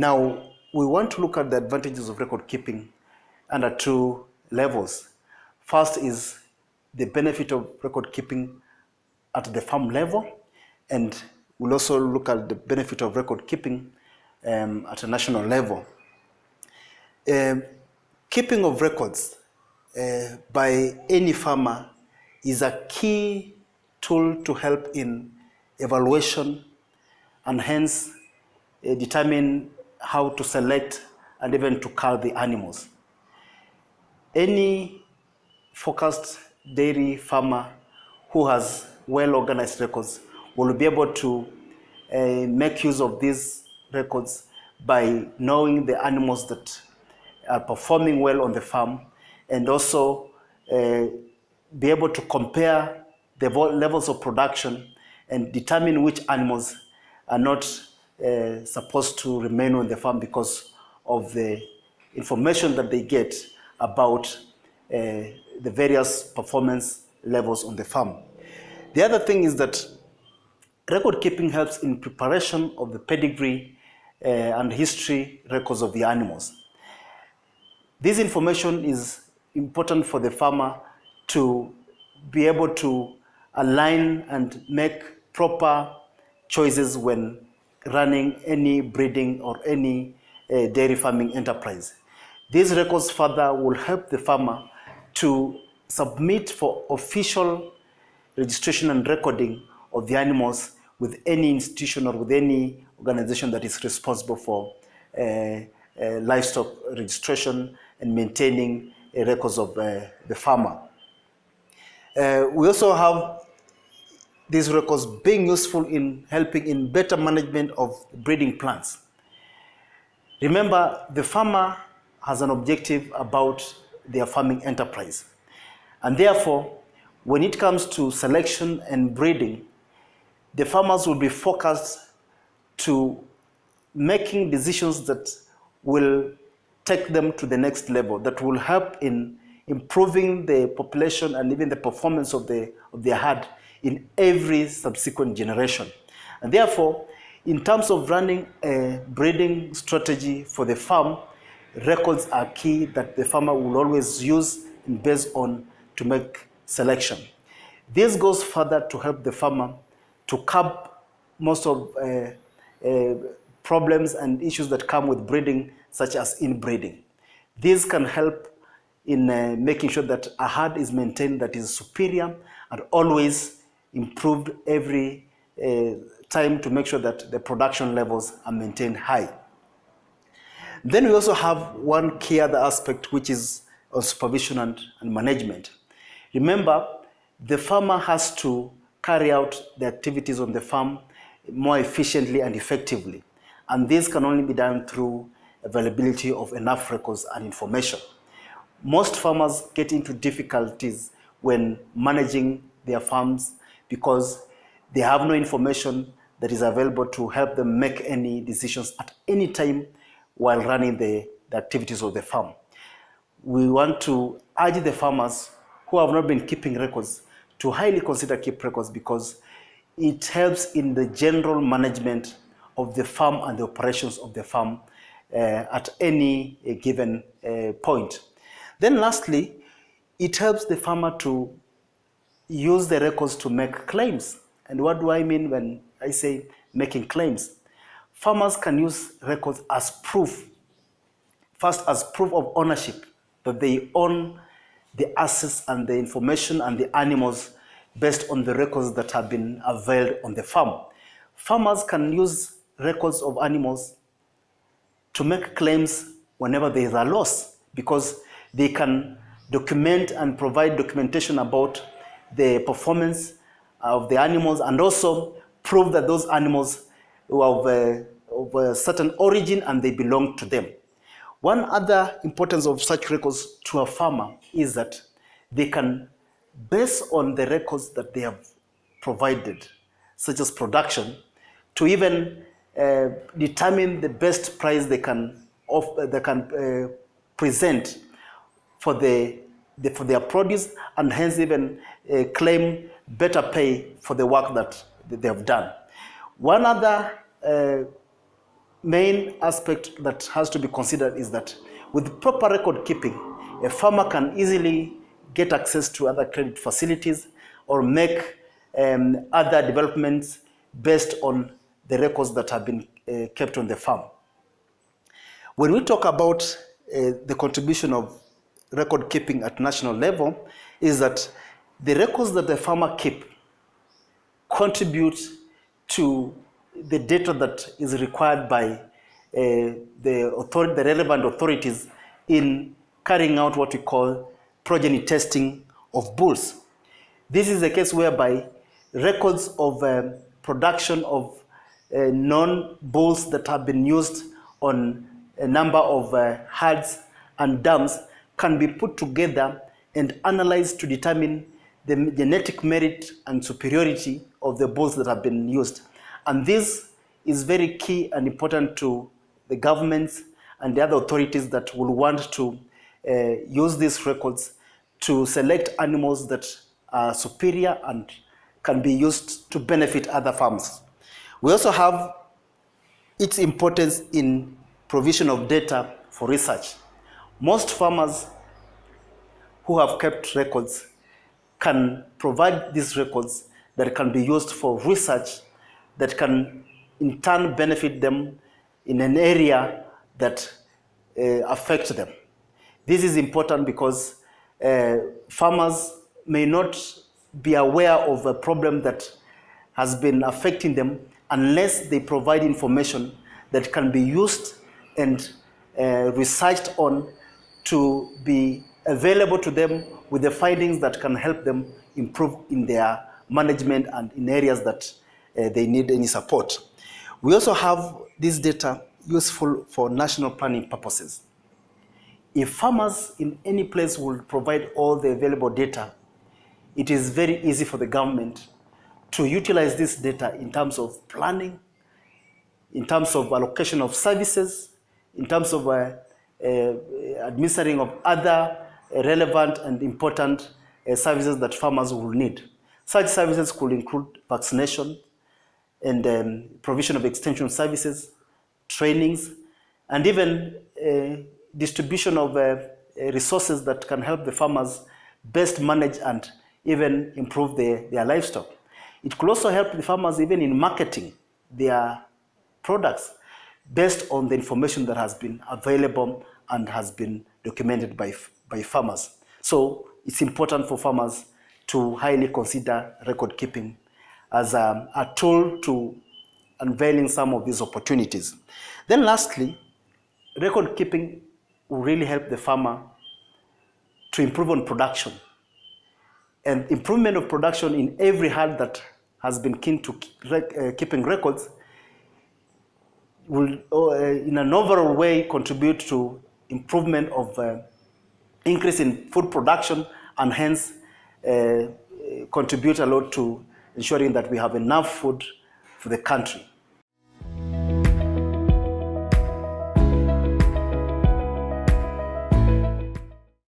Now, we want to look at the advantages of record keeping under two levels. First is the benefit of record keeping at the farm level, and we'll also look at the benefit of record keeping at a national level. Keeping of records by any farmer is a key tool to help in evaluation and hence determine how to select and even to cull the animals. Any focused dairy farmer who has well-organized records will be able to make use of these records by knowing the animals that are performing well on the farm, and also be able to compare the levels of production and determine which animals are not supposed to remain on the farm because of the information that they get about the various performance levels on the farm. The other thing is that record keeping helps in preparation of the pedigree and history records of the animals. This information is important for the farmer to be able to align and make proper choices when running any breeding or any dairy farming enterprise. These records further will help the farmer to submit for official registration and recording of the animals with any institution or with any organization that is responsible for livestock registration and maintaining records of the farmer. We also have these records being useful in helping in better management of breeding plans. Remember, the farmer has an objective about their farming enterprise. And therefore, when it comes to selection and breeding, the farmers will be focused to making decisions that will take them to the next level, that will help in improving the population and even the performance of their herd in every subsequent generation. And therefore, in terms of running a breeding strategy for the farm, records are key that the farmer will always use and based on to make selection. This goes further to help the farmer to curb most of problems and issues that come with breeding, such as inbreeding. This can help in making sure that a herd is maintained that is superior and always improved every time to make sure that the production levels are maintained high. Then we also have one key other aspect, which is on supervision and management. Remember, the farmer has to carry out the activities on the farm more efficiently and effectively. And this can only be done through availability of enough records and information. Most farmers get into difficulties when managing their farms because they have no information that is available to help them make any decisions at any time while running the activities of the farm. We want to urge the farmers who have not been keeping records to highly consider keep records because it helps in the general management of the farm and the operations of the farm at any given point. Then lastly, it helps the farmer to use the records to make claims. And what do I mean when I say making claims? Farmers can use records as proof, first as proof of ownership, that they own the assets and the information and the animals based on the records that have been availed on the farm. Farmers can use records of animals to make claims whenever there is a loss because they can document and provide documentation about the performance of the animals and also prove that those animals were of a certain origin and they belong to them. One other importance of such records to a farmer is that they can, based on the records that they have provided, such as production, to even determine the best price they can present for their produce and hence even claim better pay for the work that they have done. One other main aspect that has to be considered is that with proper record keeping, a farmer can easily get access to other credit facilities or make other developments based on the records that have been kept on the farm. When we talk about the contribution of record keeping at national level, is that the records that the farmer keep contribute to the data that is required by the relevant authorities in carrying out what we call progeny testing of bulls. This is a case whereby records of production of non-bulls that have been used on a number of herds and dams can be put together and analyzed to determine the genetic merit and superiority of the bulls that have been used. And this is very key and important to the governments and the other authorities that will want to use these records to select animals that are superior and can be used to benefit other farms. We also have its importance in provision of data for research. Most farmers who have kept records can provide these records that can be used for research that can in turn benefit them in an area that affects them. This is important because farmers may not be aware of a problem that has been affecting them unless they provide information that can be used and researched on to be available to them with the findings that can help them improve in their management and in areas that they need any support. We also have this data useful for national planning purposes. If farmers in any place will provide all the available data, it is very easy for the government to utilize this data in terms of planning, in terms of allocation of services, in terms of administering of other relevant and important services that farmers will need. Such services could include vaccination and provision of extension services, trainings, and even distribution of resources that can help the farmers best manage and even improve their livestock. It could also help the farmers even in marketing their products based on the information that has been available and has been documented by farmers. So it's important for farmers to highly consider record keeping as a tool to unveiling some of these opportunities. Then lastly, record keeping will really help the farmer to improve on production. And improvement of production in every herd that has been keen to keeping records will, in an overall way, contribute to improvement of increase in food production and hence contribute a lot to ensuring that we have enough food for the country.